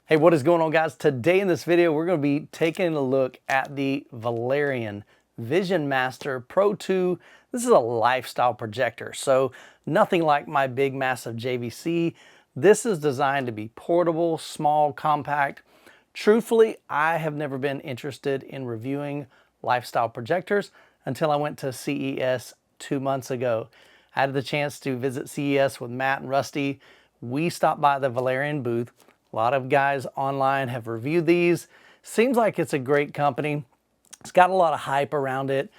Hey, what is going on, guys? Today in this video, we're going to be taking a look at the Valerion VisionMaster Pro 2. This is a lifestyle projector, so nothing like my big, massive JVC. This is designed to be portable, small, compact. Truthfully, I have never been interested in reviewing lifestyle projectors until I went to CES 2 months ago. I had the chance to visit CES with Matt and Rusty. We stopped by the Valerion booth. A lot of guys online have reviewed these. Seems like it's a great company. It's got a lot of hype around it,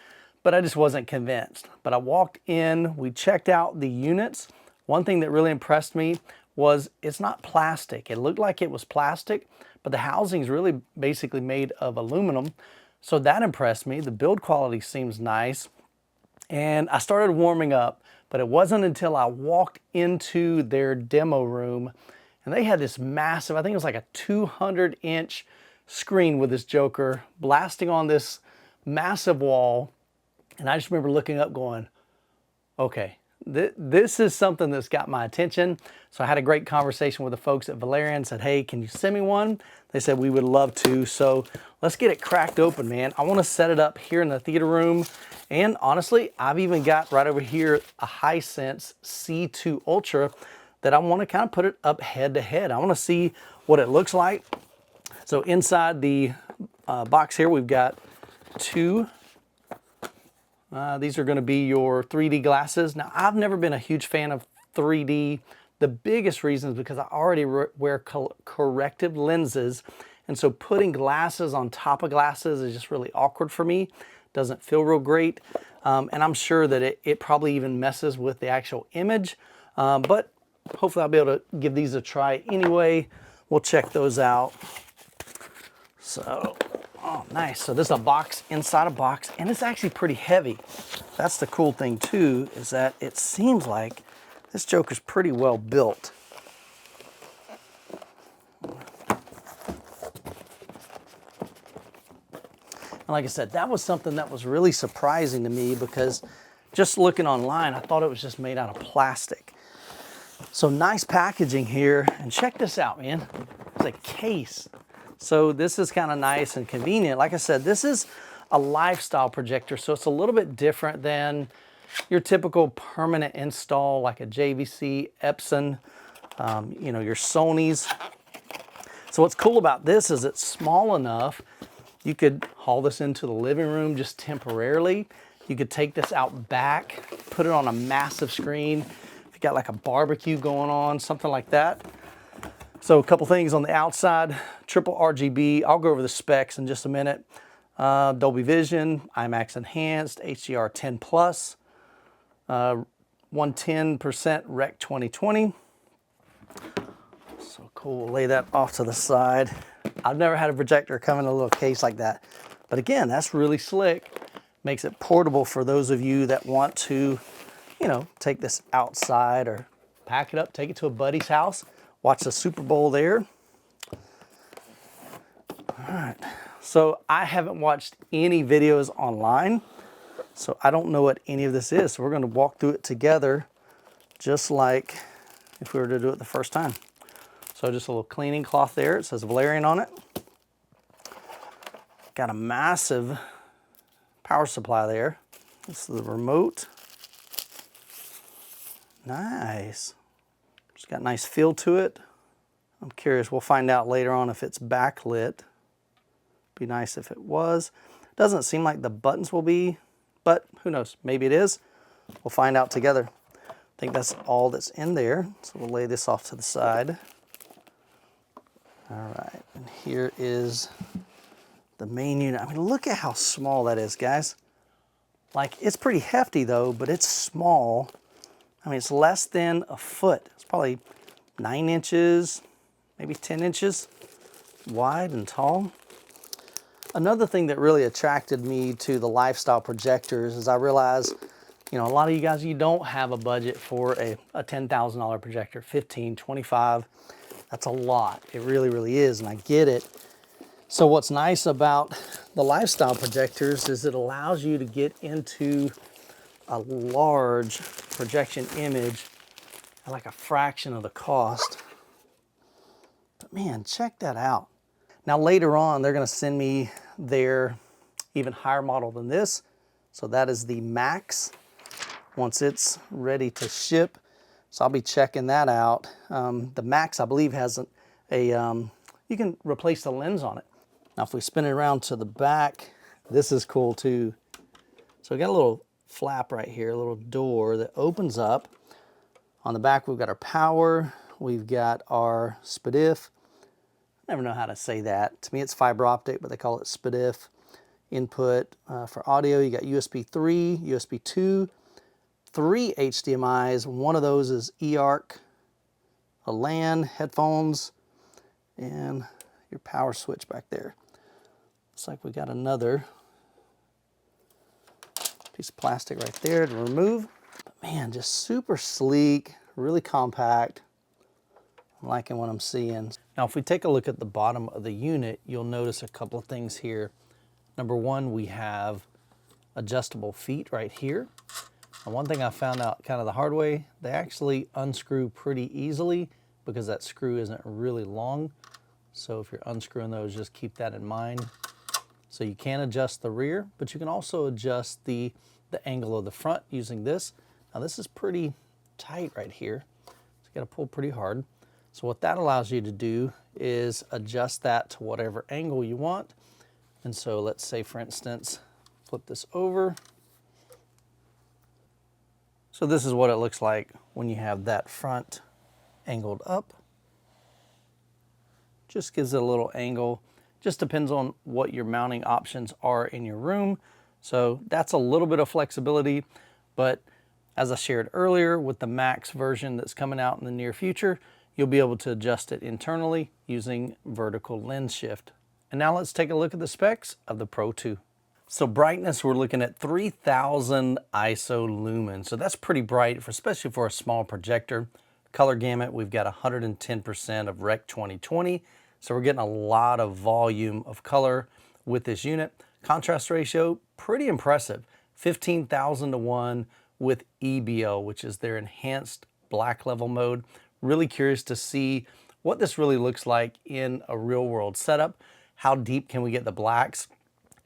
but I just wasn't convinced. But I walked in, we checked out the units. One thing that really impressed me was it's not plastic. It looked like it was plastic, but the housing is really basically made of aluminum. So that impressed me. The build quality seems nice. And I started warming up, but it wasn't until I walked into their demo room and they had this massive, I think it was like a 200-inch screen with this Joker blasting on this massive wall. And I just remember looking up going, okay, this is something that's got my attention. So I had a great conversation with the folks at Valerion, said, hey, can you send me one? They said we would love to. So let's get it cracked open, man. I want to set it up here in the theater room. And honestly, I've even got right over here a Hisense C2 Ultra that I want to kind of put it up head to head. I want to see what it looks like. So inside the box here, we've got two. These are going to be your 3D glasses. Now, I've never been a huge fan of 3D. The biggest reason is because I already wear corrective lenses. And so putting glasses on top of glasses is just really awkward for me. Doesn't feel real great. And I'm sure that it probably even messes with the actual image. But hopefully I'll be able to give these a try anyway. We'll check those out. So, oh, nice. So this is a box inside a box, and it's actually pretty heavy. That's the cool thing too, is that it seems like this Joker's pretty well built. And like I said, that was something that was really surprising to me because just looking online, I thought it was just made out of plastic. So nice packaging here, and check this out, man. It's a case. So this is kind of nice and convenient. Like I said, this is a lifestyle projector, so it's a little bit different than your typical permanent install like a JVC, Epson, you know, your Sonys. So what's cool about this is it's small enough, you could haul this into the living room just temporarily. You could take this out back, put it on a massive screen. If you got like a barbecue going on, something like that. So a couple things on the outside, triple RGB. I'll go over the specs in just a minute. Dolby Vision, IMAX Enhanced, HDR 10 Plus, 110% Rec 2020. So cool, we'll lay that off to the side. I've never had a projector come in a little case like that. But again, that's really slick. Makes it portable for those of you that want to, you know, take this outside or pack it up, take it to a buddy's house, watch the Super Bowl there. All right, so I haven't watched any videos online, so I don't know what any of this is. So we're gonna walk through it together, just like if we were to do it the first time. So just a little cleaning cloth there. It says Valerion on it. Got a massive power supply there. This is the remote. Nice. It's got a nice feel to it. I'm curious, we'll find out later on if it's backlit. Be nice if it was. Doesn't seem like the buttons will be, but who knows, maybe it is. We'll find out together. I think that's all that's in there. So we'll lay this off to the side. All right, and here is the main unit. I mean, look at how small that is, guys. Like, it's pretty hefty though, but it's small. I mean, it's less than a foot. It's probably 9 inches, maybe 10 inches wide and tall. Another thing that really attracted me to the lifestyle projectors is I realized, you know, a lot of you guys, you don't have a budget for a $10,000 projector, 15, 25. That's a lot. It really, really is, and I get it. So what's nice about the lifestyle projectors is it allows you to get into a large projection image at like a fraction of the cost. But man, check that out. Now later on, they're gonna send me their even higher model than this. So that is the Max, once it's ready to ship. So I'll be checking that out. The Max, I believe, has you can replace the lens on it. Now if we spin it around to the back, this is cool too. So we got a little flap right here, a little door that opens up. On the back, we've got our power, we've got our SPDIF. I never know how to say that. To me, it's fiber optic, but they call it SPDIF. Input for audio, you got USB 3, USB 2, 3 HDMIs. One of those is eARC, a LAN, headphones, and your power switch back there. Looks like we got another piece of plastic right there to remove. But man, just super sleek, really compact. I'm liking what I'm seeing. Now, if we take a look at the bottom of the unit, you'll notice a couple of things here. Number one, we have adjustable feet right here. And one thing I found out kind of the hard way, they actually unscrew pretty easily because that screw isn't really long. So if you're unscrewing those, just keep that in mind. So you can adjust the rear, but you can also adjust the angle of the front using this. Now this is pretty tight right here, so you gotta pull pretty hard. So what that allows you to do is adjust that to whatever angle you want. And so let's say, for instance, flip this over. So this is what it looks like when you have that front angled up. Just gives it a little angle. Just depends on what your mounting options are in your room. So that's a little bit of flexibility, but as I shared earlier with the Max version that's coming out in the near future, you'll be able to adjust it internally using vertical lens shift. And now let's take a look at the specs of the Pro 2. So brightness, we're looking at 3000 ISO lumen. So that's pretty bright, especially for a small projector. Color gamut, we've got 110% of Rec 2020. So we're getting a lot of volume of color with this unit. Contrast ratio, pretty impressive. 15,000 to 1 with EBO, which is their enhanced black level mode. Really curious to see what this really looks like in a real world setup. How deep can we get the blacks?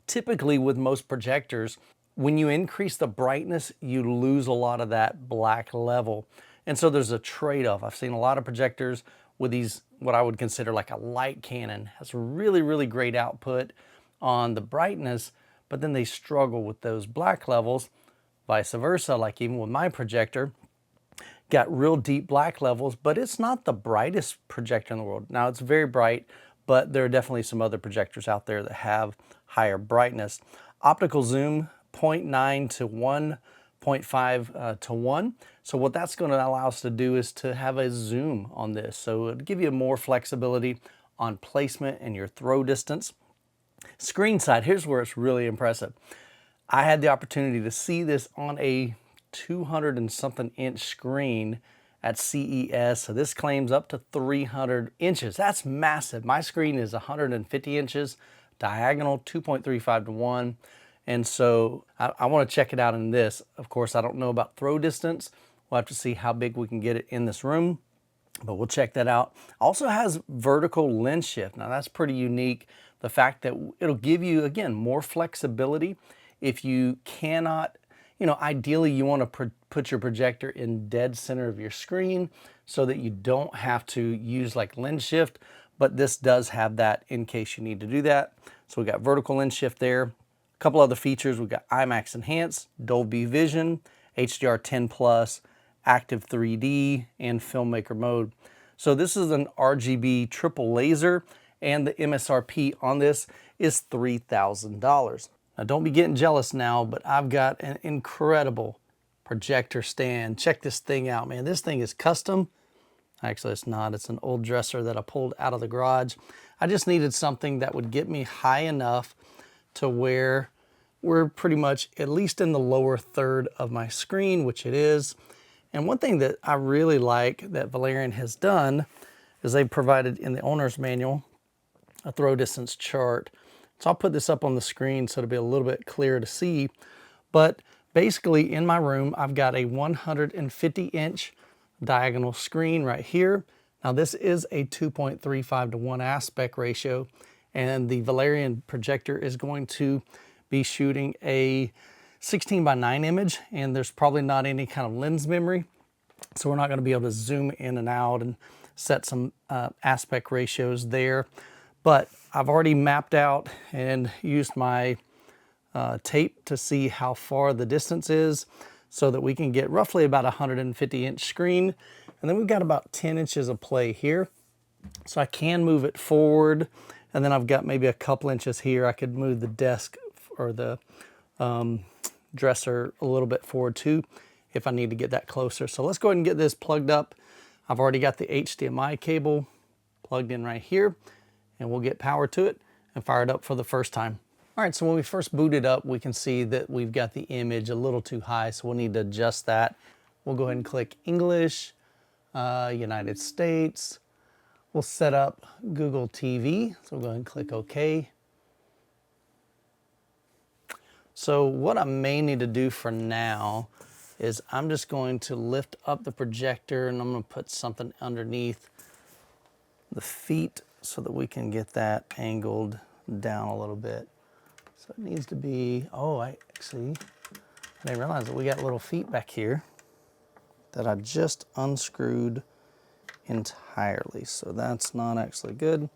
Typically with most projectors, when you increase the brightness, you lose a lot of that black level. And so there's a trade-off. I've seen a lot of projectors with these, what I would consider like a light cannon, has really, really great output on the brightness, but then they struggle with those black levels. Vice versa, like even with my projector, got real deep black levels, but it's not the brightest projector in the world. Now it's very bright, but there are definitely some other projectors out there that have higher brightness. Optical zoom, 0.9 to 1.5 to 1. So what that's going to allow us to do is to have a zoom on this. So it'll give you more flexibility on placement and your throw distance. Screen side, here's where it's really impressive. I had the opportunity to see this on a 200 and something inch screen at CES. So this claims up to 300 inches. That's massive. My screen is 150 inches, diagonal 2.35 to 1. And so I want to check it out in this. Of course, I don't know about throw distance. We'll have to see how big we can get it in this room, but we'll check that out. Also has vertical lens shift. Now that's pretty unique. The fact that it'll give you, again, more flexibility. If you cannot, ideally you want to put your projector in dead center of your screen so that you don't have to use like lens shift, but this does have that in case you need to do that. So we got vertical lens shift there. A couple other features, we've got IMAX Enhanced, Dolby Vision, HDR10 Plus, Active 3D, and Filmmaker mode. So this is an RGB triple laser, and the MSRP on this is $3,000. Now don't be getting jealous now, but I've got an incredible projector stand. Check this thing out, man. This thing is custom. Actually, it's not. It's an old dresser that I pulled out of the garage. I just needed something that would get me high enough to where we're pretty much at least in the lower third of my screen, which it is. And one thing that I really like that Valerion has done is they've provided in the owner's manual a throw distance chart. So I'll put this up on the screen so it'll be a little bit clearer to see. But basically in my room, I've got a 150 inch diagonal screen right here. Now this is a 2.35 to 1 aspect ratio, and the Valerion projector is going to be shooting a 16 by 9 image, and there's probably not any kind of lens memory, so we're not going to be able to zoom in and out and set some aspect ratios there. But I've already mapped out and used my tape to see how far the distance is so that we can get roughly about a 150-inch screen. And then we've got about 10 inches of play here. So I can move it forward, and then I've got maybe a couple inches here. I could move the desk or the dresser a little bit forward too if I need to get that closer. So let's go ahead and get this plugged up. I've already got the HDMI cable plugged in right here, and we'll get power to it and fire it up for the first time. All right, so when we first boot it up, we can see that we've got the image a little too high, so we'll need to adjust that. We'll go ahead and click English, United States. We'll set up Google TV, so we'll go ahead and click OK. So what I may need to do for now is I'm just going to lift up the projector, and I'm going to put something underneath the feet so that we can get that angled down a little bit. So it needs to be, I didn't realize that we got little feet back here that I just unscrewed entirely. So that's not actually good.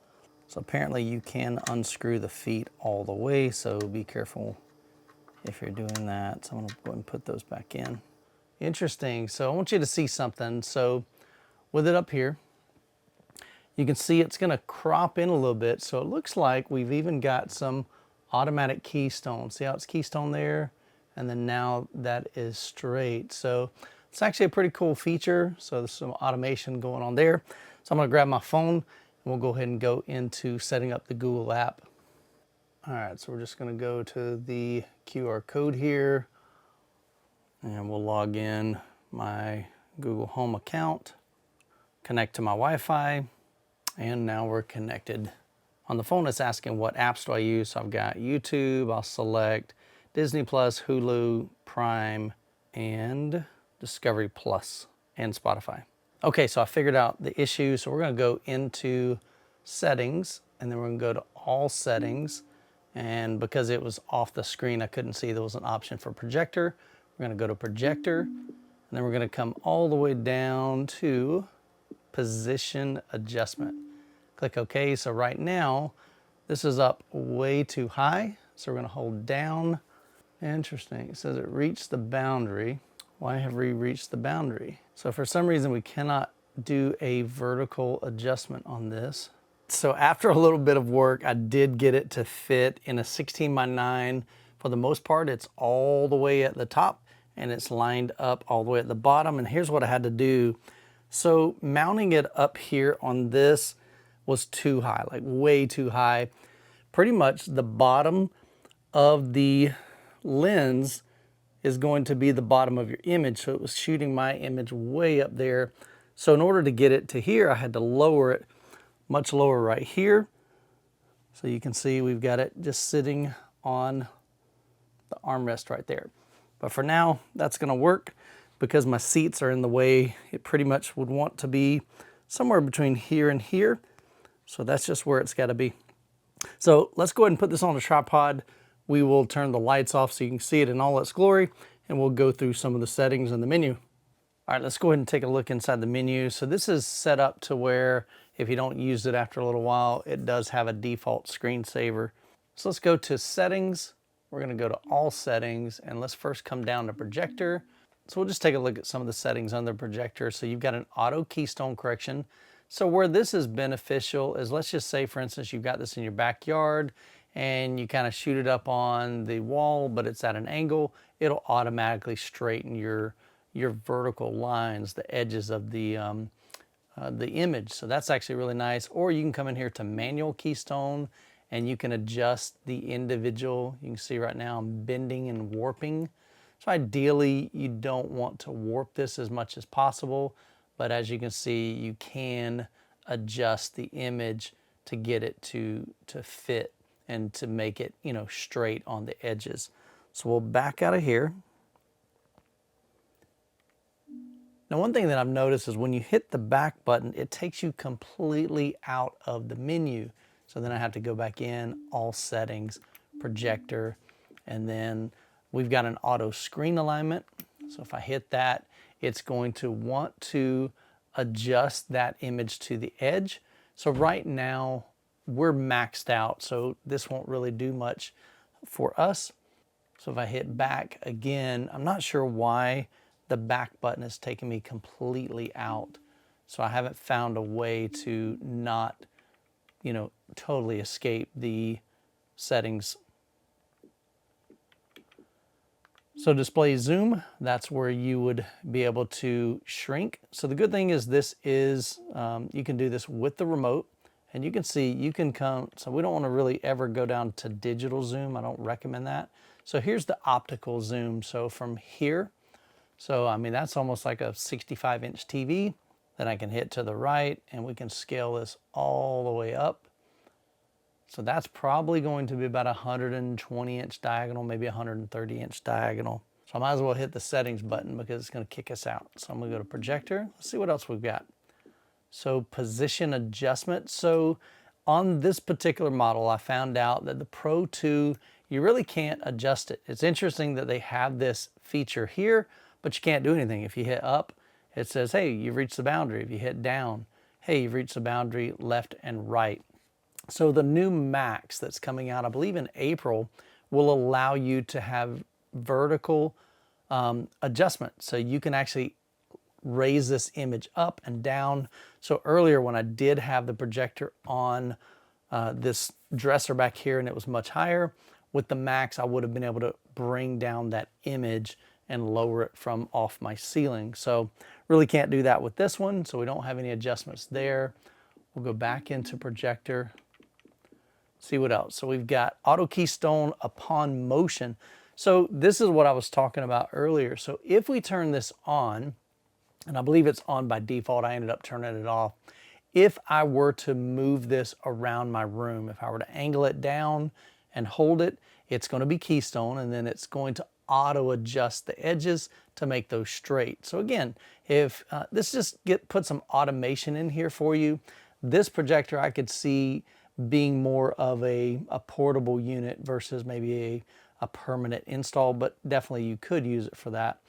So apparently you can unscrew the feet all the way, so be careful if you're doing that. So I'm gonna go ahead and put those back in. Interesting, so I want you to see something. So with it up here, you can see it's gonna crop in a little bit. So it looks like we've even got some automatic keystone. See how it's keystone there? And then now that is straight. So it's actually a pretty cool feature. So there's some automation going on there. So I'm gonna grab my phone and we'll go ahead and go into setting up the Google app. All right, so we're just gonna go to the QR code here, and we'll log in my Google Home account, connect to my Wi-Fi, and now we're connected. On the phone, it's asking what apps do I use. So I've got YouTube, I'll select Disney Plus, Hulu, Prime, and Discovery Plus, and Spotify. Okay, so I figured out the issue. So we're gonna go into settings, and then we're gonna go to all settings. And because it was off the screen, I couldn't see there was an option for projector. We're gonna go to projector, and then we're gonna come all the way down to position adjustment. Click OK. So right now, this is up way too high. So we're going to hold down. Interesting. It says it reached the boundary. Why have we reached the boundary? So for some reason, we cannot do a vertical adjustment on this. So after a little bit of work, I did get it to fit in a 16 by 9. For the most part, it's all the way at the top, and it's lined up all the way at the bottom. And here's what I had to do. So mounting it up here on this was too high, like way too high. Pretty much the bottom of the lens is going to be the bottom of your image. So it was shooting my image way up there. So in order to get it to here, I had to lower it much lower right here. So you can see we've got it just sitting on the armrest right there. But for now, that's gonna work because my seats are in the way. It pretty much would want to be somewhere between here and here. So that's just where it's got to be. So let's go ahead and put this on a tripod. We will turn the lights off so you can see it in all its glory, and we'll go through some of the settings in the menu. All right, let's go ahead and take a look inside the menu. So this is set up to where if you don't use it after a little while, it does have a default screensaver. So let's go to settings. We're gonna go to all settings, and let's first come down to projector. So we'll just take a look at some of the settings on the projector. So you've got an auto keystone correction. So where this is beneficial is, let's just say, for instance, you've got this in your backyard and you kind of shoot it up on the wall, but it's at an angle. It'll automatically straighten your vertical lines, the edges of the image. So that's actually really nice. Or you can come in here to manual keystone, and you can adjust the individual. You can see right now I'm bending and warping. So ideally, you don't want to warp this as much as possible. But as you can see, you can adjust the image to get it to fit and to make it, straight on the edges. So we'll back out of here. Now, one thing that I've noticed is when you hit the back button, it takes you completely out of the menu. So then I have to go back in, all settings, projector, and then we've got an auto screen alignment. So if I hit that, it's going to want to adjust that image to the edge. So right now we're maxed out, so this won't really do much for us. So if I hit back again, I'm not sure why the back button is taking me completely out. So I haven't found a way to not, totally escape the settings. So display zoom, that's where you would be able to shrink. So the good thing is this is, you can do this with the remote, and you can see you can come, so we don't want to really ever go down to digital zoom. I don't recommend that. So here's the optical zoom. So from here, so I mean, that's almost like a 65-inch TV. Then I can hit to the right and we can scale this all the way up. So that's probably going to be about 120-inch diagonal, maybe 130-inch diagonal. So I might as well hit the settings button because it's going to kick us out. So I'm going to go to projector. Let's see what else we've got. So position adjustment. So on this particular model, I found out that the Pro 2, you really can't adjust it. It's interesting that they have this feature here, but you can't do anything. If you hit up, it says, hey, you've reached the boundary. If you hit down, hey, you've reached the boundary left and right. So the new Max that's coming out, I believe in April, will allow you to have vertical adjustment. So you can actually raise this image up and down. So earlier when I did have the projector on this dresser back here and it was much higher, with the Max I would have been able to bring down that image and lower it from off my ceiling. So really can't do that with this one, so we don't have any adjustments there. We'll go back into projector, see what else. So we've got auto keystone upon motion. So this is what I was talking about earlier. So if we turn this on, and I believe it's on by default, I ended up turning it off. If I were to move this around my room, if I were to angle it down and hold it, it's going to be keystone, and then it's going to auto adjust the edges to make those straight. So again, if this just put some automation in here for you. This projector I could see being more of a portable unit versus maybe a permanent install, but definitely you could use it for that.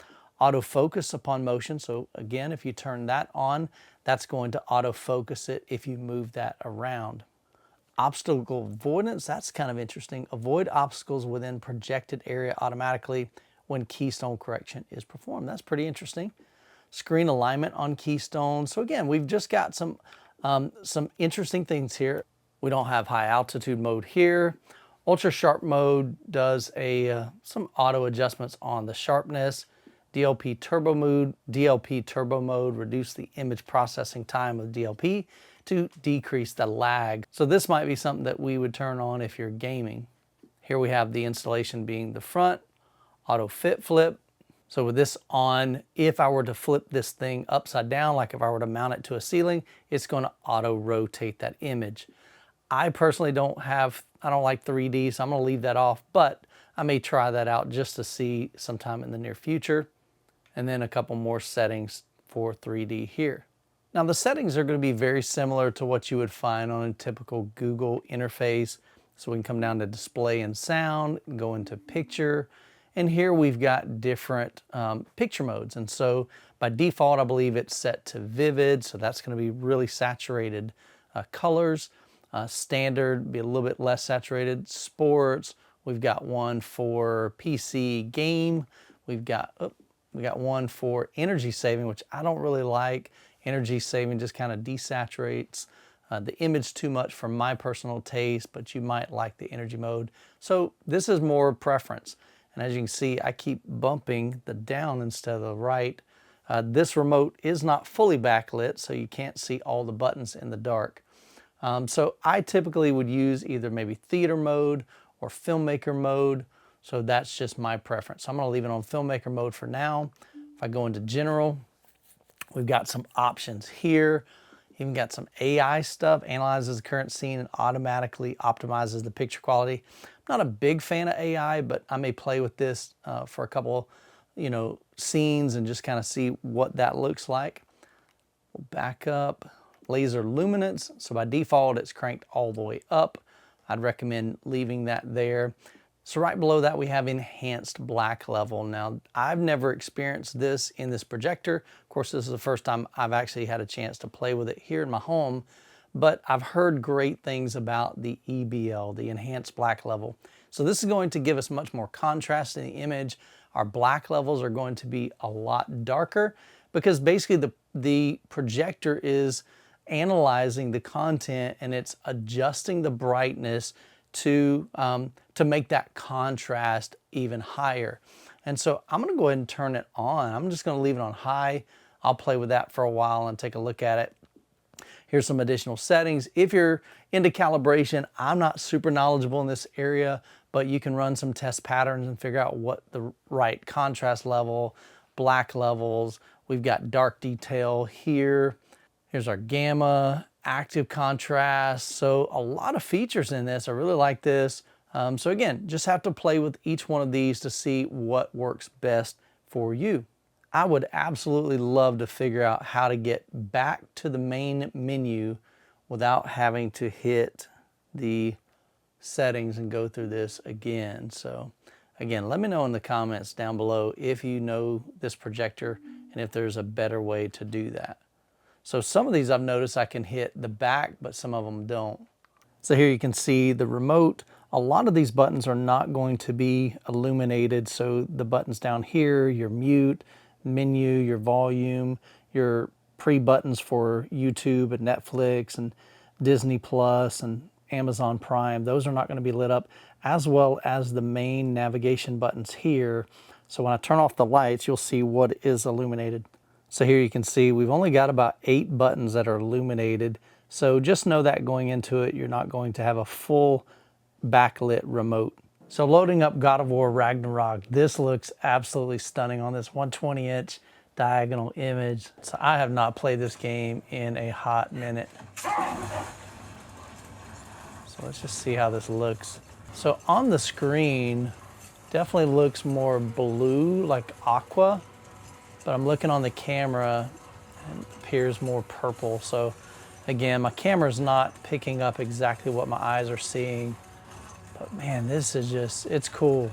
Autofocus upon motion. So again, if you turn that on, that's going to autofocus it if you move that around. Obstacle avoidance, that's kind of interesting. Avoid obstacles within projected area automatically when keystone correction is performed. That's pretty interesting. Screen alignment on keystone. So again, we've just got some interesting things here. We don't have high altitude mode here. Ultra sharp mode does some auto adjustments on the sharpness. DLP turbo mode, reduce the image processing time of DLP to decrease the lag. So this might be something that we would turn on if you're gaming. Here we have the installation being the front, auto fit flip. So with this on, if I were to flip this thing upside down, like if I were to mount it to a ceiling, it's going to auto rotate that image. I personally I don't like 3D, so I'm going to leave that off, but I may try that out just to see sometime in the near future. And then a couple more settings for 3D here. Now the settings are going to be very similar to what you would find on a typical Google interface. So we can come down to display and sound, go into picture, and here we've got different picture modes. And so by default, I believe it's set to vivid, so that's going to be really saturated colors. Standard, be a little bit less saturated. Sports, we've got one for PC game. We got one for energy saving, which I don't really like. Energy saving just kind of desaturates the image too much for my personal taste, but you might like the energy mode. So this is more preference. And as you can see, I keep bumping the down instead of the right. This remote is not fully backlit, so you can't see all the buttons in the dark. So I typically would use either maybe theater mode or filmmaker mode. So that's just my preference. So I'm going to leave it on filmmaker mode for now. If I go into general, we've got some options here. Even got some AI stuff, analyzes the current scene and automatically optimizes the picture quality. I'm not a big fan of AI, but I may play with this for a couple you know, scenes and just kind of see what that looks like. We'll back up. Laser luminance. So by default, it's cranked all the way up. I'd recommend leaving that there. So right below that, we have enhanced black level. Now, I've never experienced this in this projector. Of course, this is the first time I've actually had a chance to play with it here in my home, but I've heard great things about the EBL, the enhanced black level. So this is going to give us much more contrast in the image. Our black levels are going to be a lot darker because basically the projector is analyzing the content and it's adjusting the brightness to make that contrast even higher. And so I'm gonna go ahead and turn it on. I'm just gonna leave it on high. I'll play with that for a while and take a look at it. Here's some additional settings. If you're into calibration, I'm not super knowledgeable in this area, but you can run some test patterns and figure out what the right contrast level, black levels. We've got dark detail here. Here's our gamma, active contrast. So a lot of features in this. I really like this. So again, just have to play with each one of these to see what works best for you. I would absolutely love to figure out how to get back to the main menu without having to hit the settings and go through this again. So again, let me know in the comments down below if you know this projector and if there's a better way to do that. So some of these I've noticed I can hit the back, but some of them don't. So here you can see the remote. A lot of these buttons are not going to be illuminated. So the buttons down here, your mute, menu, your volume, your pre-buttons for YouTube and Netflix and Disney Plus and Amazon Prime, those are not going to be lit up, as well as the main navigation buttons here. So when I turn off the lights, you'll see what is illuminated. So here you can see we've only got about 8 buttons that are illuminated. So just know that going into it, you're not going to have a full backlit remote. So loading up God of War Ragnarok, this looks absolutely stunning on this 120-inch diagonal image. So I have not played this game in a hot minute. So let's just see how this looks. So on the screen, definitely looks more blue, like aqua. But I'm looking on the camera and it appears more purple. So again, my camera's not picking up exactly what my eyes are seeing. But man, this is just, it's cool.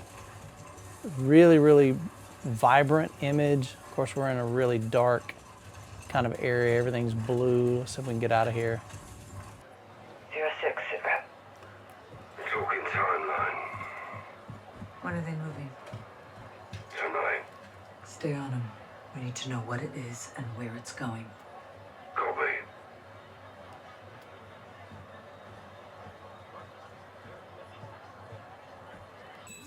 Really, really vibrant image. Of course, we're in a really dark kind of area. Everything's blue. Let's see if we can get out of here. 06, sitrep. Talking timeline. When are they moving? Tonight. Stay on them. We need to know what it is and where it's going. Copy.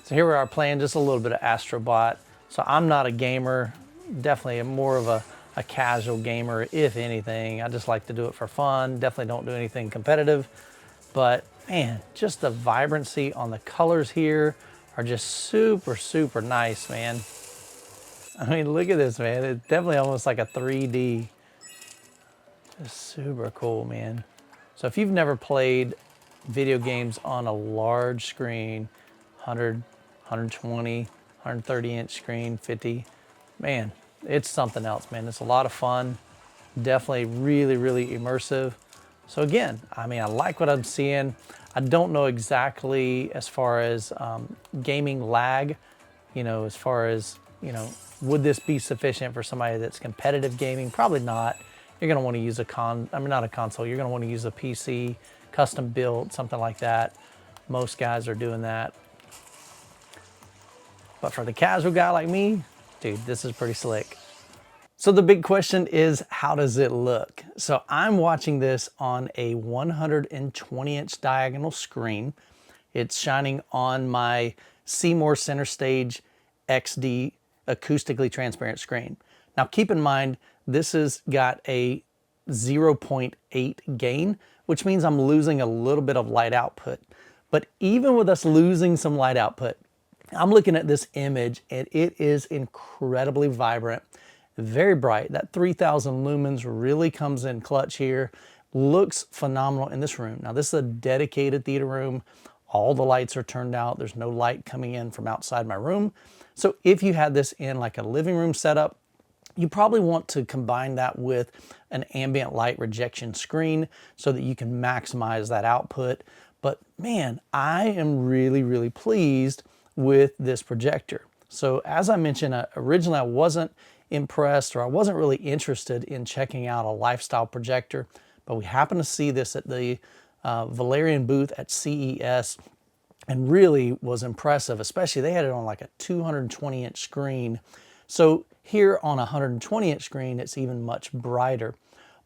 So here we are playing just a little bit of Astrobot. So I'm not a gamer, definitely more of a casual gamer, if anything. I just like to do it for fun. Definitely don't do anything competitive. But man, just the vibrancy on the colors here are just super, super nice, man. I mean, look at this, man. It's definitely almost like a 3D. Just super cool, man. So if you've never played video games on a large screen, 100, 120, 130-inch screen, 50, man, it's something else, man. It's a lot of fun. Definitely really, really immersive. So again, I mean, I like what I'm seeing. I don't know exactly as far as gaming lag, you know, as far as, you know, would this be sufficient for somebody that's competitive gaming? Probably not. You're going to want to use not a console. You're going to want to use a PC, custom built, something like that. Most guys are doing that. But for the casual guy like me, dude, this is pretty slick. So the big question is, how does it look? So I'm watching this on a 120-inch diagonal screen. It's shining on my Seymour Center Stage XD acoustically transparent screen. Now keep in mind, this has got a 0.8 gain, which means I'm losing a little bit of light output. But even with us losing some light output, I'm looking at this image and it is incredibly vibrant, very bright. That 3000 lumens really comes in clutch here. Looks phenomenal in this room. Now this is a dedicated theater room. All the lights are turned out. There's no light coming in from outside my room. So if you had this in like a living room setup, you probably want to combine that with an ambient light rejection screen so that you can maximize that output. But man, I am really, really pleased with this projector. So as I mentioned, originally I wasn't impressed, or I wasn't really interested in checking out a lifestyle projector, but we happened to see this at the Valerion booth at CES and really was impressive. Especially they had it on like a 220-inch screen. So here on a 120-inch screen, it's even much brighter.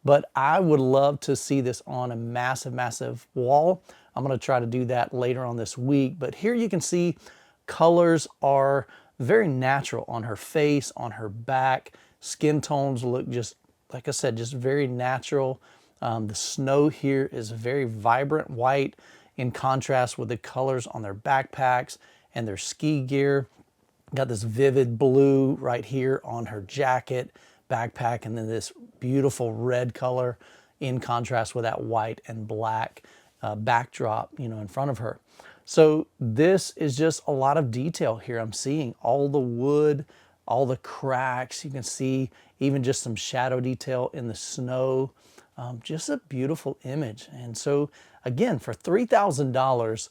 But I would love to see this on a massive, massive wall. I'm going to try to do that later on this week. But here you can see colors are very natural on her face, on her back. Skin tones look just, like I said, just very natural. The snow here is very vibrant white in contrast with the colors on their backpacks and their ski gear. Got this vivid blue right here on her jacket, backpack, and then this beautiful red color in contrast with that white and black backdrop, in front of her. So this is just a lot of detail here. I'm seeing all the wood, all the cracks. You can see even just some shadow detail in the snow. Just a beautiful image. And so again, for $3,000,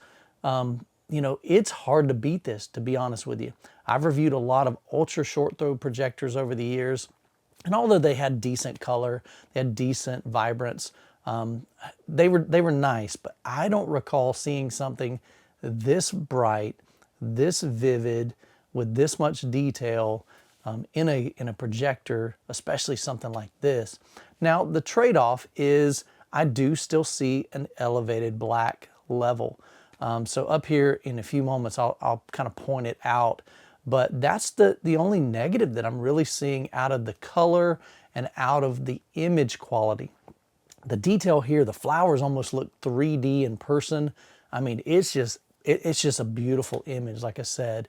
it's hard to beat this, to be honest with you. I've reviewed a lot of ultra short throw projectors over the years, and although they had decent color, they had decent vibrance, they were nice, but I don't recall seeing something this bright, this vivid, with this much detail in a projector, especially something like this. Now, the trade-off is I do still see an elevated black level. So up here in a few moments, I'll kind of point it out, but that's the only negative that I'm really seeing out of the color and out of the image quality. The detail here, the flowers almost look 3D in person. I mean, it's just a beautiful image, like I said.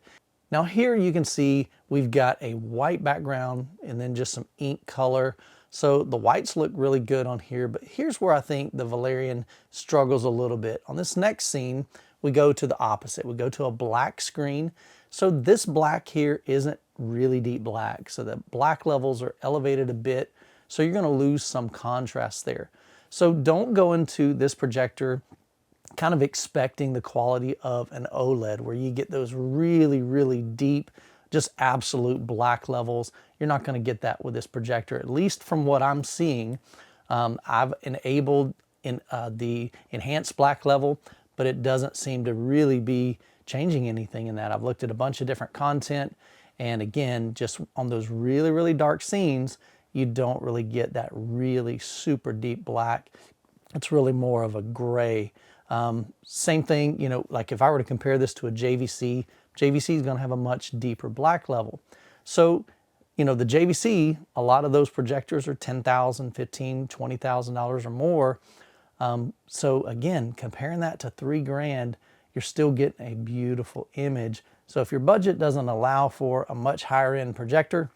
Now here you can see we've got a white background and then just some ink color. So the whites look really good on here, but here's where I think the Valerion struggles a little bit. On this next scene, we go to the opposite. We go to a black screen. So this black here isn't really deep black. So the black levels are elevated a bit. So you're gonna lose some contrast there. So don't go into this projector kind of expecting the quality of an OLED where you get those really, really deep, just absolute black levels. You're not going to get that with this projector, at least from what I'm seeing. I've enabled the enhanced black level, but it doesn't seem to really be changing anything in that. I've looked at a bunch of different content, and again, just on those really, really dark scenes, you don't really get that really super deep black. It's really more of a gray. Same thing, like if I were to compare this to a JVC, JVC is going to have a much deeper black level. So, the JVC, a lot of those projectors are $10,000, $15,000, $20,000 or more. So again, comparing that to $3,000, you're still getting a beautiful image. So if your budget doesn't allow for a much higher end projector,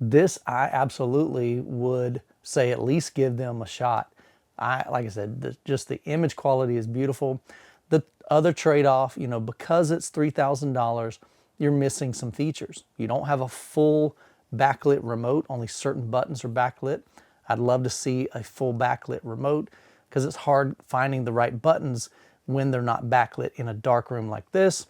this I absolutely would say at least give them a shot. Like I said, just the image quality is beautiful. The other trade-off, because it's $3,000, you're missing some features. You don't have a full backlit remote. Only certain buttons are backlit. I'd love to see a full backlit remote because it's hard finding the right buttons when they're not backlit in a dark room like this.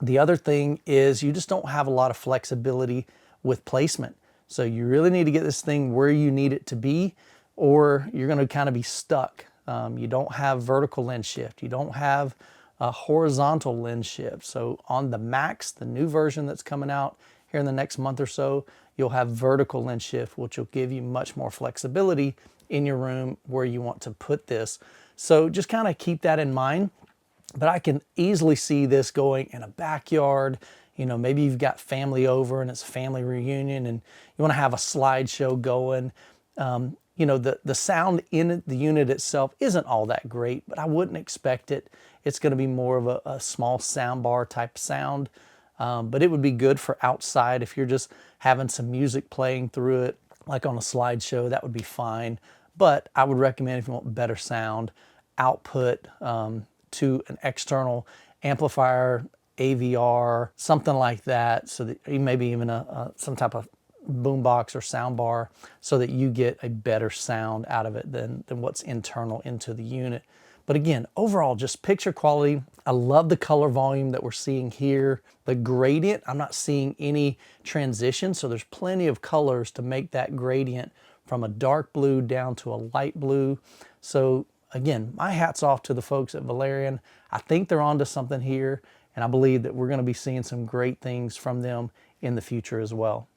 The other thing is you just don't have a lot of flexibility with placement. So you really need to get this thing where you need it to be, or you're going to kind of be stuck. You don't have vertical lens shift. You don't have a horizontal lens shift. So on the Max, the new version that's coming out here in the next month or so, you'll have vertical lens shift, which will give you much more flexibility in your room where you want to put this. So just kind of keep that in mind. But I can easily see this going in a backyard. Maybe you've got family over and it's a family reunion and you want to have a slideshow going. The sound in the unit itself isn't all that great, but I wouldn't expect it. It's going to be more of a small sound bar type sound, but it would be good for outside if you're just having some music playing through it, like on a slideshow, that would be fine. But I would recommend if you want better sound output to an external amplifier, AVR, something like that, so that maybe even some type of boombox or sound bar, so that you get a better sound out of it than what's internal into the unit. But again, overall, just picture quality. I love the color volume that we're seeing here. The gradient, I'm not seeing any transition, so there's plenty of colors to make that gradient from a dark blue down to a light blue. So again, my hat's off to the folks at Valerion. I think they're onto something here, and I believe that we're going to be seeing some great things from them in the future as well.